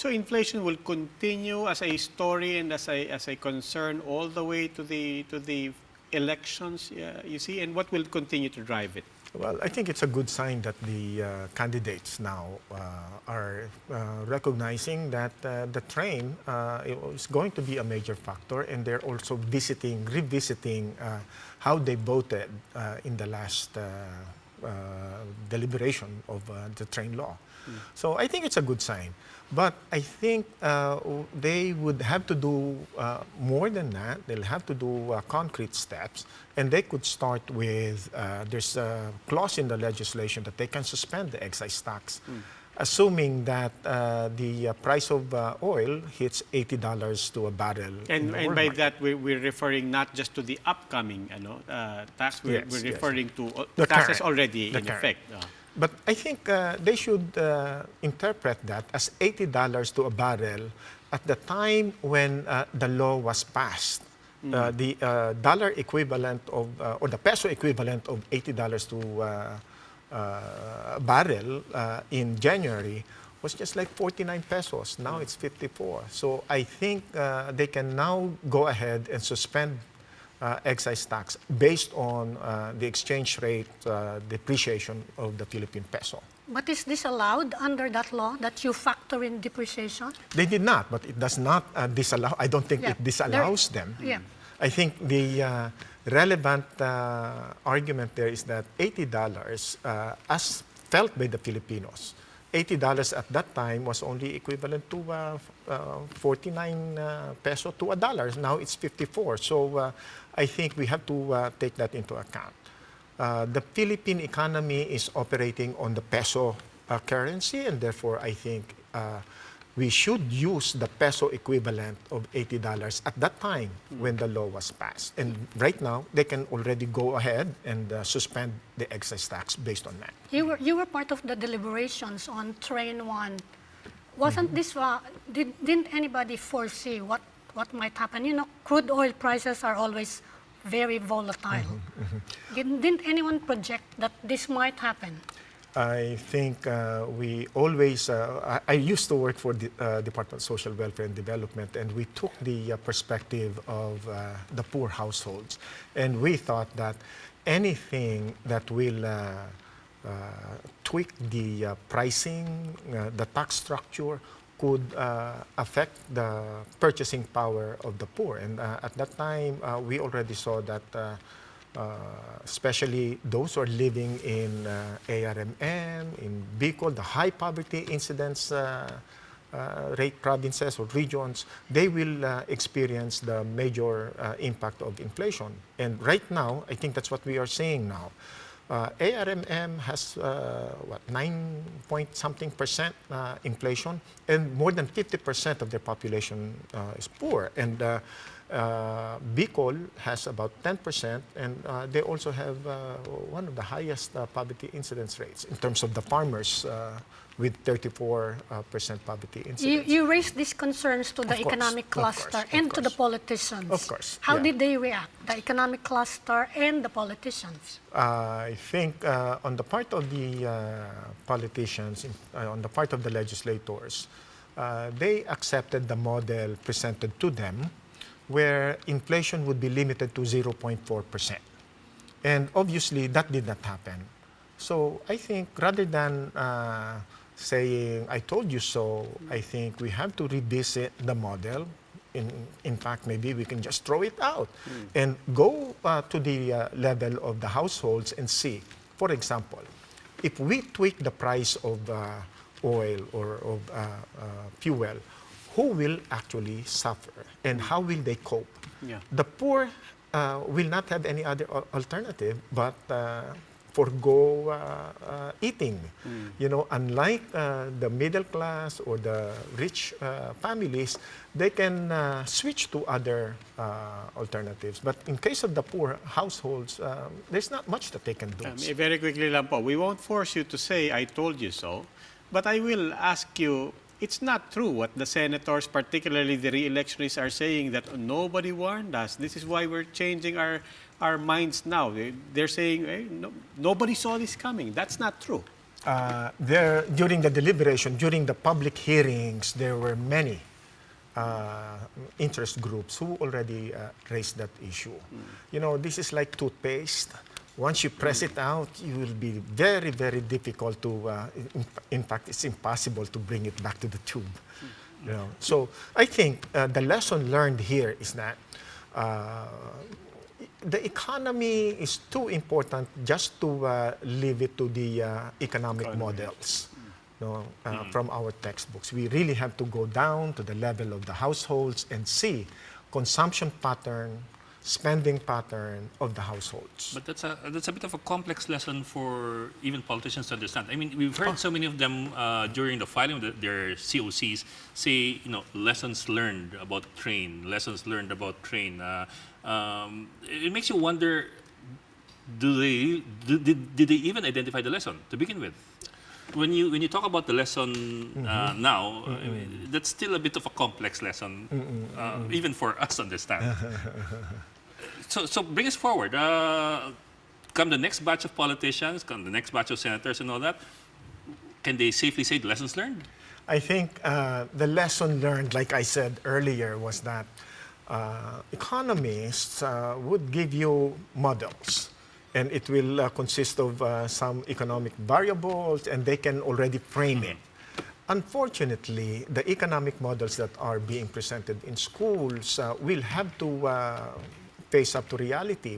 So inflation will continue as a story and as a concern all the way to the elections, you see, and what will continue to drive it? Well, I think it's a good sign that the candidates now are recognizing that the train is going to be a major factor, and they're also revisiting how they voted in the last deliberation of the train law. So I think it's a good sign. But I think they would have to do more than that. They'll have to do concrete steps. And they could start with, there's a clause in the legislation that they can suspend the excise tax, assuming that the price of oil hits $80 to a barrel. And by market. that, we're referring not just to the upcoming tax, we're Yes, referring to The taxes current. already The in current. effect. But I think they should interpret that as $80 to a barrel at the time when the law was passed. The dollar equivalent of, or the peso equivalent of $80 to a barrel in January was just like 49 pesos. Now it's 54. So I think they can now go ahead and suspend excise tax based on the exchange rate depreciation of the Philippine peso. But is this allowed under that law, that you factor in depreciation? They did not, but it does not disallow. I don't think Yeah. it disallows them. Yeah. I think the relevant argument there is that $80, as felt by the Filipinos, $80 at that time was only equivalent to 49 peso to a dollar. Now it's 54. So I think we have to take that into account. The Philippine economy is operating on the peso currency, and therefore I think we should use the peso equivalent of $80 at that time when the law was passed. And right now, they can already go ahead and suspend the excise tax based on that. You were part of the deliberations on Train 1. Wasn't this, didn't anybody foresee what might happen? You know, crude oil prices are always very volatile. Didn't anyone project that this might happen? I think we always, I used to work for the Department of Social Welfare and Development, and we took the perspective of the poor households. And we thought that anything that will tweak the pricing, the tax structure, could affect the purchasing power of the poor. And at that time, we already saw that especially those who are living in ARMM, in Bicol, the high poverty incidence rate provinces or regions, they will experience the major impact of inflation. And right now, I think that's what we are seeing now. ARMM has, 9 point something percent inflation, and more than 50% of their population is poor. And Bicol has about 10%, and they also have one of the highest poverty incidence rates in terms of the farmers, with 34% poverty incidence. You raised these concerns to the economic cluster and to the politicians. Of course. How yeah. did they react, the economic cluster and the politicians? I think on the part of the politicians, on the part of the legislators, they accepted the model presented to them, where inflation would be limited to 0.4%. And obviously, that did not happen. So I think rather than saying, I told you so, I think we have to revisit the model. In fact, maybe we can just throw it out and go to the level of the households and see, for example, if we tweak the price of oil or of fuel, who will actually suffer and how will they cope? Yeah. The poor will not have any other alternative but forgo eating. You know, unlike the middle class or the rich families, they can switch to other alternatives. But in case of the poor households, there's not much that they can do. Very quickly lang po, we won't force you to say, I told you so, but I will ask you, it's not true what the senators, particularly the re-electionists, are saying, that nobody warned us. This is why we're changing our minds now. They're saying, hey, nobody saw this coming. That's not true. during the deliberation, during the public hearings, there were many interest groups who already raised that issue. You know, this is like toothpaste. Once you press it out, you will be very, very difficult to, in fact, it's impossible to bring it back to the tube. You know? So I think the lesson learned here is that the economy is too important just to leave it to the economic models. No, from our textbooks. We really have to go down to the level of the households and see consumption pattern, spending pattern of the households. But that's a bit of a complex lesson for even politicians to understand. I mean, we've heard so many of them during the filing of their COCs say, you know, lessons learned about train, lessons learned about train. It makes you wonder, did they even identify the lesson to begin with? When you talk about the lesson now, I mean, that's still a bit of a complex lesson, even for us to understand. So bring us forward. Come the next batch of politicians, come the next batch of senators and all that, can they safely say the lessons learned? I think the lesson learned, like I said earlier, was that economists would give you models. And it will consist of some economic variables, and they can already frame it. Unfortunately, the economic models that are being presented in schools will have to face up to reality.